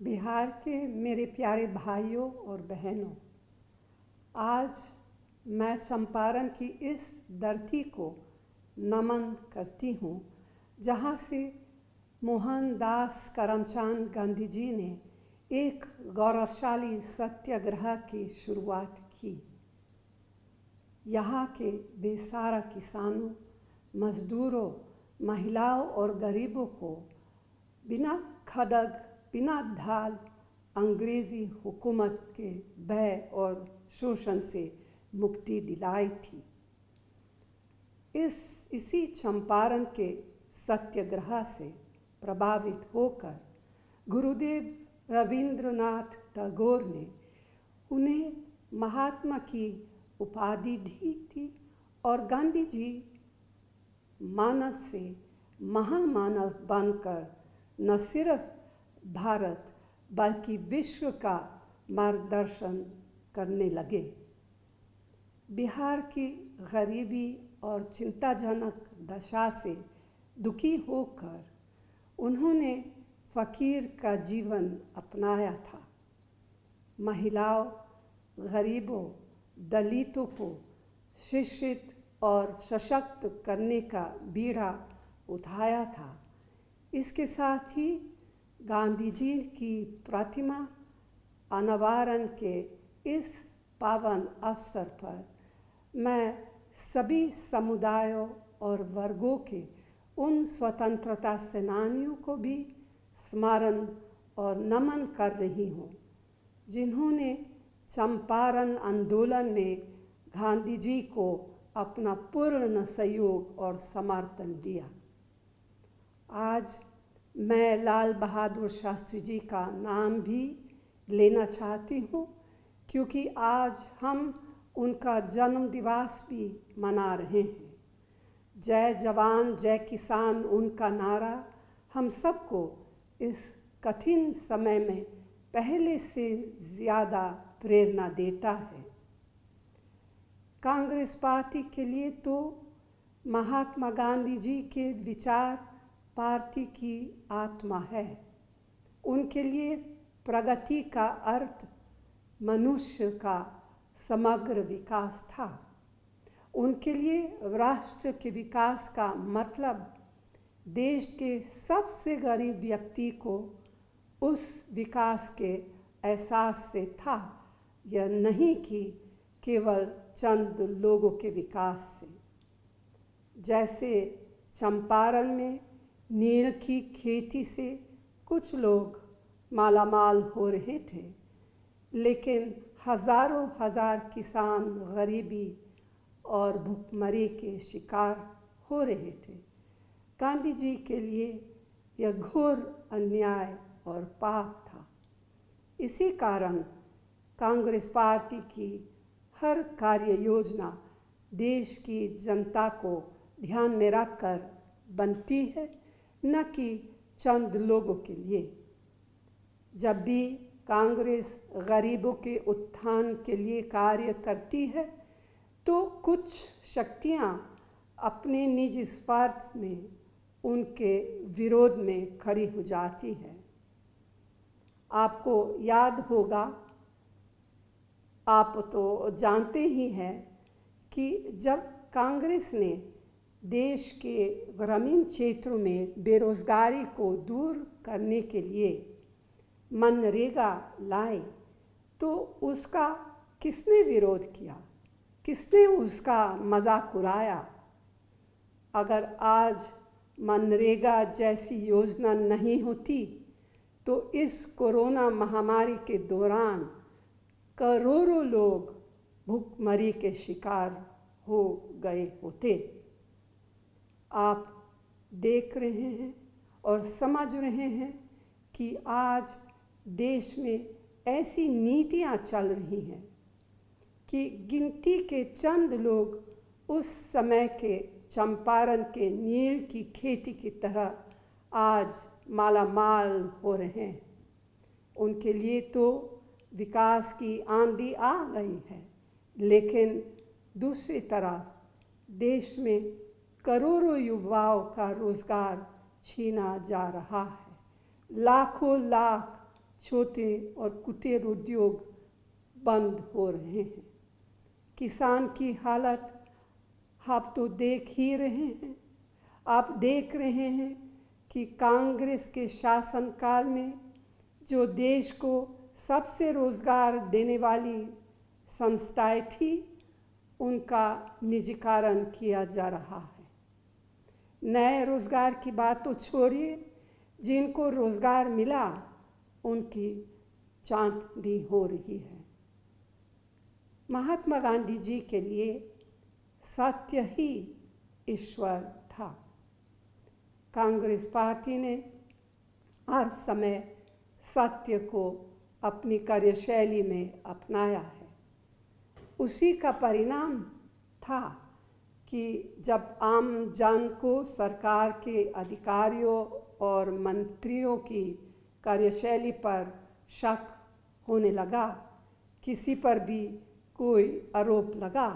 बिहार के मेरे प्यारे भाइयों और बहनों, आज मैं चंपारण की इस धरती को नमन करती हूँ जहाँ से मोहनदास करमचंद गांधी जी ने एक गौरवशाली सत्याग्रह की शुरुआत की। यहाँ के बेसहारा किसानों, मजदूरों, महिलाओं और गरीबों को बिना खड्ग, बिना ढाल अंग्रेज़ी हुकूमत के भय और शोषण से मुक्ति दिलाई थी। इसी चंपारण के सत्याग्रह से प्रभावित होकर गुरुदेव रवींद्रनाथ टैगोर ने उन्हें महात्मा की उपाधि दी थी और गांधी जी मानव से महामानव बनकर न सिर्फ भारत बल्कि विश्व का मार्गदर्शन करने लगे। बिहार की गरीबी और चिंताजनक दशा से दुखी होकर उन्होंने फ़कीर का जीवन अपनाया था। महिलाओं, गरीबों, दलितों को शिक्षित और सशक्त करने का बीड़ा उठाया था। इसके साथ ही गांधी जी की प्रतिमा अनावरण के इस पावन अवसर पर मैं सभी समुदायों और वर्गों के उन स्वतंत्रता सेनानियों को भी स्मरण और नमन कर रही हूँ जिन्होंने चंपारण आंदोलन में गांधी जी को अपना पूर्ण सहयोग और समर्थन दिया। आज मैं लाल बहादुर शास्त्री जी का नाम भी लेना चाहती हूँ क्योंकि आज हम उनका जन्म दिवस भी मना रहे हैं। जय जवान जय किसान उनका नारा हम सबको इस कठिन समय में पहले से ज़्यादा प्रेरणा देता है। कांग्रेस पार्टी के लिए तो महात्मा गांधी जी के विचार पार्टी की आत्मा है। उनके लिए प्रगति का अर्थ मनुष्य का समग्र विकास था। उनके लिए राष्ट्र के विकास का मतलब देश के सबसे गरीब व्यक्ति को उस विकास के एहसास से था, यह नहीं कि केवल चंद लोगों के विकास से। जैसे चंपारण में नील की खेती से कुछ लोग मालामाल हो रहे थे, लेकिन हज़ारों हजार किसान गरीबी और भूखमरी के शिकार हो रहे थे। गांधी जी के लिए यह घोर अन्याय और पाप था। इसी कारण कांग्रेस पार्टी की हर कार्य योजना देश की जनता को ध्यान में रखकर बनती है, न कि चंद लोगों के लिए। जब भी कांग्रेस गरीबों के उत्थान के लिए कार्य करती है तो कुछ शक्तियां अपने निजी स्वार्थ में उनके विरोध में खड़ी हो जाती है। आपको याद होगा, आप तो जानते ही हैं कि जब कांग्रेस ने देश के ग्रामीण क्षेत्रों में बेरोजगारी को दूर करने के लिए मनरेगा लाए तो उसका किसने विरोध किया, किसने उसका मजाक उड़ाया। अगर आज मनरेगा जैसी योजना नहीं होती तो इस कोरोना महामारी के दौरान करोड़ों लोग भूखमरी के शिकार हो गए होते। आप देख रहे हैं और समझ रहे हैं कि आज देश में ऐसी नीतियां चल रही हैं कि गिनती के चंद लोग उस समय के चंपारण के नील की खेती की तरह आज मालामाल हो रहे हैं। उनके लिए तो विकास की आंधी आ गई है, लेकिन दूसरी तरफ देश में करोड़ों युवाओं का रोज़गार छीना जा रहा है। लाखों लाख छोटे और कुटीर उद्योग बंद हो रहे हैं। किसान की हालत आप तो देख ही रहे हैं। आप देख रहे हैं कि कांग्रेस के शासनकाल में जो देश को सबसे रोज़गार देने वाली संस्थाएं थी, उनका निजीकरण किया जा रहा है। नए रोज़गार की बात तो छोड़िए, जिनको रोज़गार मिला उनकी चांदनी हो रही है। महात्मा गांधी जी के लिए सत्य ही ईश्वर था। कांग्रेस पार्टी ने हर समय सत्य को अपनी कार्यशैली में अपनाया है। उसी का परिणाम था कि जब आम जन को सरकार के अधिकारियों और मंत्रियों की कार्यशैली पर शक होने लगा, किसी पर भी कोई आरोप लगा,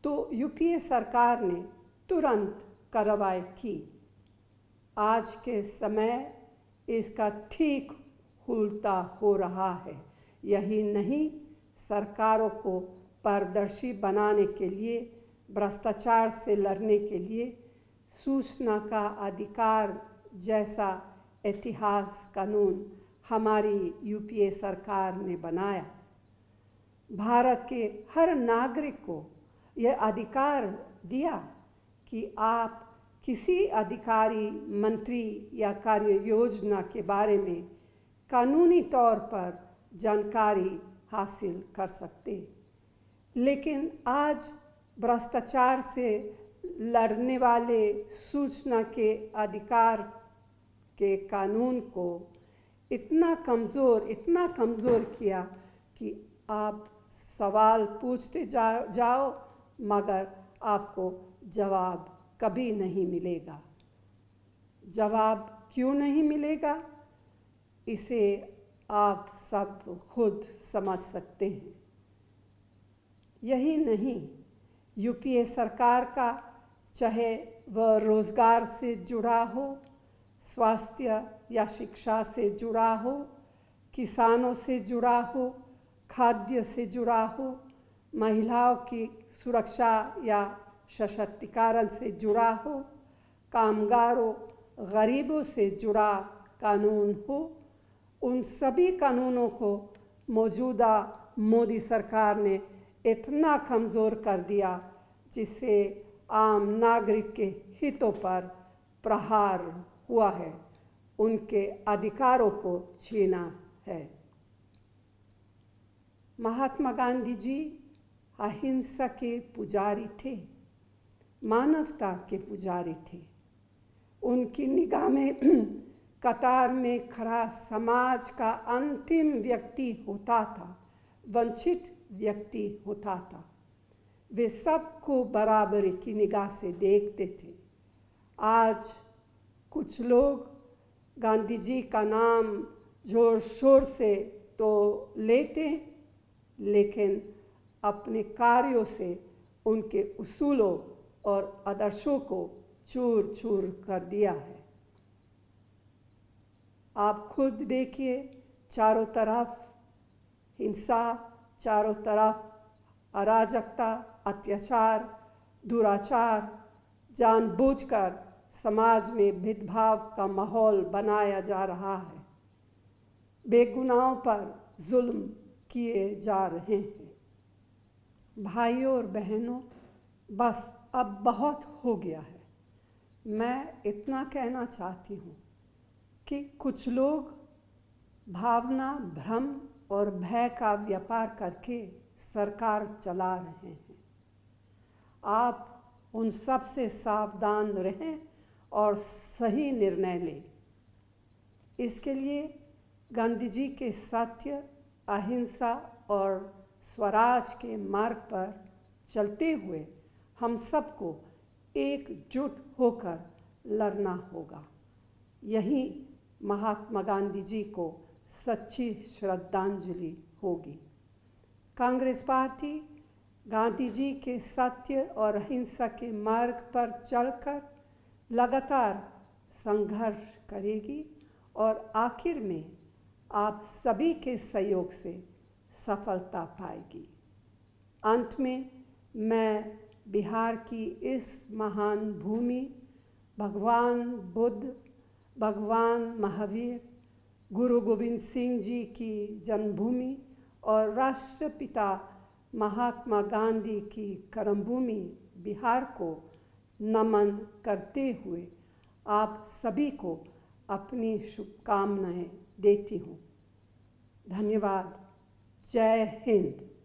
तो यूपीए सरकार ने तुरंत कार्रवाई की। आज के समय इसका ठीक उल्टा हो रहा है। यही नहीं, सरकारों को पारदर्शी बनाने के लिए, भ्रष्टाचार से लड़ने के लिए सूचना का अधिकार जैसा इतिहास कानून हमारी यूपीए सरकार ने बनाया। भारत के हर नागरिक को यह अधिकार दिया कि आप किसी अधिकारी, मंत्री या कार्य योजना के बारे में कानूनी तौर पर जानकारी हासिल कर सकते। लेकिन आज भ्रष्टाचार से लड़ने वाले सूचना के अधिकार के कानून को इतना कमज़ोर किया कि आप सवाल पूछते जाओ मगर आपको जवाब कभी नहीं मिलेगा। जवाब क्यों नहीं मिलेगा, इसे आप सब खुद समझ सकते हैं। यही नहीं, यूपीए सरकार का चाहे वह रोज़गार से जुड़ा हो, स्वास्थ्य या शिक्षा से जुड़ा हो, किसानों से जुड़ा हो, खाद्य से जुड़ा हो, महिलाओं की सुरक्षा या सशक्तिकरण से जुड़ा हो, कामगारों, गरीबों से जुड़ा कानून हो, उन सभी कानूनों को मौजूदा मोदी सरकार ने इतना कमज़ोर कर दिया जिससे आम नागरिक के हितों पर प्रहार हुआ है, उनके अधिकारों को छीना है। महात्मा गांधी जी अहिंसा के पुजारी थे, मानवता के पुजारी थे। उनकी निगाह में कतार में खड़ा समाज का अंतिम व्यक्ति होता था, वंचित व्यक्ति होता था। वे सबको बराबरी की निगाह से देखते थे। आज कुछ लोग गांधी जी का नाम जोर शोर से तो लेते, लेकिन अपने कार्यों से उनके उसूलों और आदर्शों को चूर चूर कर दिया है। आप खुद देखिए, चारों तरफ हिंसा, चारों तरफ अराजकता, अत्याचार, दुराचार, जानबूझकर समाज में भेदभाव का माहौल बनाया जा रहा है। बेगुनाहों पर जुल्म किए जा रहे हैं। भाइयों और बहनों, बस अब बहुत हो गया है। मैं इतना कहना चाहती हूँ कि कुछ लोग भावना, भ्रम और भय का व्यापार करके सरकार चला रहे हैं। आप उन सब से सावधान रहें और सही निर्णय लें। इसके लिए गांधी जी के सत्य, अहिंसा और स्वराज के मार्ग पर चलते हुए हम सबको एकजुट होकर लड़ना होगा। यही महात्मा गांधी जी को सच्ची श्रद्धांजलि होगी। कांग्रेस पार्टी गांधी जी के सत्य और अहिंसा के मार्ग पर चलकर लगातार संघर्ष करेगी और आखिर में आप सभी के सहयोग से सफलता पाएगी। अंत में मैं बिहार की इस महान भूमि, भगवान बुद्ध, भगवान महावीर, गुरु गोविंद सिंह जी की जन्मभूमि और राष्ट्रपिता महात्मा गांधी की कर्मभूमि बिहार को नमन करते हुए आप सभी को अपनी शुभकामनाएं देती हूँ। धन्यवाद। जय हिंद।